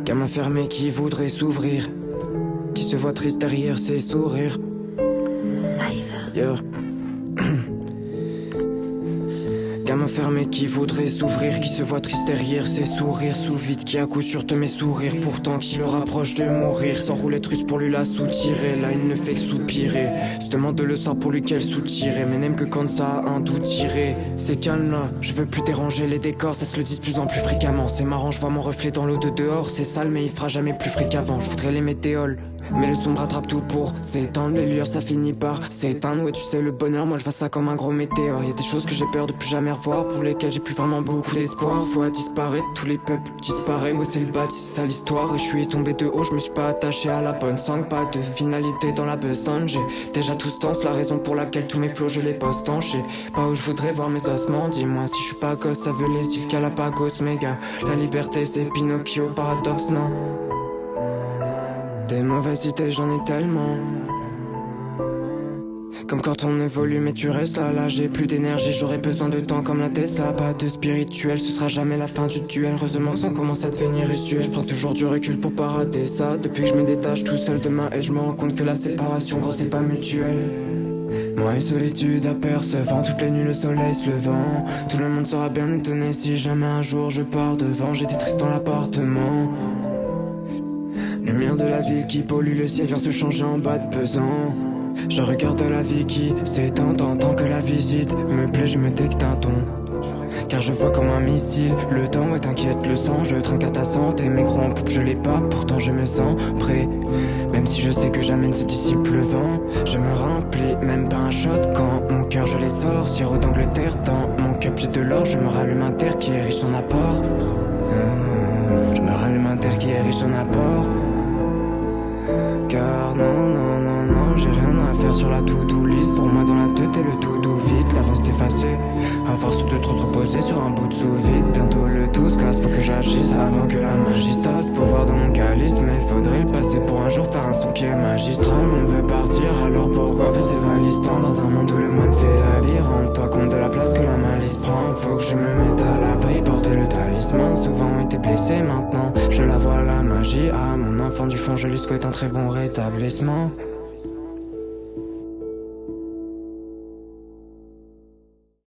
Gamin fermé qui voudrait s'ouvrir, qui se voit triste derrière ses sourires. Gamin fermé qui voudrait s'ouvrir, qui se voit triste derrière ses sourires. Sous vide qui à coup sûr te met sourire, pourtant qui le rapproche de mourir. Sans roulette russe pour lui la soutirer, là il ne fait que soupirer. Se demande de le sort pour lui qu'elle soutirer, mais n'aime que quand ça a un doute tiré. C'est calme là, je veux plus déranger les décors, ça se le dit de plus en plus fréquemment. C'est marrant, je vois mon reflet dans l'eau de dehors. C'est sale mais il fera jamais plus frais qu'avant. Je voudrais les météoles, mais le sombre rattrape tout pour s'éteindre. Les lueurs ça finit par s'éteindre. Ouais tu sais le bonheur, moi je vois ça comme un gros météore. Y'a des choses que j'ai peur de plus jamais revoir, pour lesquelles j'ai plus vraiment beaucoup d'espoir. Vois disparaître, tous les peuples disparaissent. Ouais c'est le bâti, c'est ça l'histoire. Et je suis tombé de haut, je me suis pas attaché à la bonne sang. Pas de finalité dans la besogne. J'ai déjà tout ce temps, c'est la raison pour laquelle tous mes flots je les poste en. Je sais pas où je voudrais voir mes ossements. Dis-moi si je suis pas gosse, ça veut les îles Galapagos méga. La liberté c'est Pinocchio, paradoxe non. Des mauvaises idées j'en ai tellement. Comme quand on évolue mais tu restes là j'ai plus d'énergie, j'aurais besoin de temps comme la Tesla. Pas de spirituel, ce sera jamais la fin du duel. Heureusement ça commence à devenir usuel. Je prends toujours du recul pour pas rater ça. Depuis que je me détache tout seul de ma haie, je me rends compte que la séparation gros c'est pas mutuel. Moi et solitude apercevant toutes les nuits le soleil se levant. Tout le monde sera bien étonné si jamais un jour je pars devant. J'étais triste dans l'appartement. Lumière de la ville qui pollue le ciel vient se changer en bas de pesant. Je regarde la vie qui s'éteint en tant que la visite me plaît, je me décte un ton. Car je vois comme un missile, le temps est inquiète, le sang, je trinque à ta santé. Mes gros en poupe, je l'ai pas, pourtant je me sens prêt. Même si je sais que jamais ne se dissipe le vent, je me remplis, même pas un shot quand mon cœur je les sors. Sirop d'Angleterre dans mon cup, j'ai de l'or, je me rallume un terre qui est riche en apport. Je me rallume un terre qui est riche en apport. Car non, j'ai rien à faire sur la to-do list. Pour moi dans la tête et le to-do vide, l'avance s'est effacée. À force de trop se reposer sur un bout de sous-vide, bientôt le tout se casse, faut que j'agisse avant que la magie se tasse. Pouvoir dans mon calice, mais faudrait le passer pour un jour faire un son qui est magistral. On veut partir, alors pourquoi faire ses valises tant dans un monde où le moine fait labyrinthe. Toi compte de la place que la malice prend, faut que je me mette à l'abri, porter le talisman. Souvent été blessé, maintenant je la vois la magie. Ah mon enfant du fond, je lui souhaite un très bon rétablissement.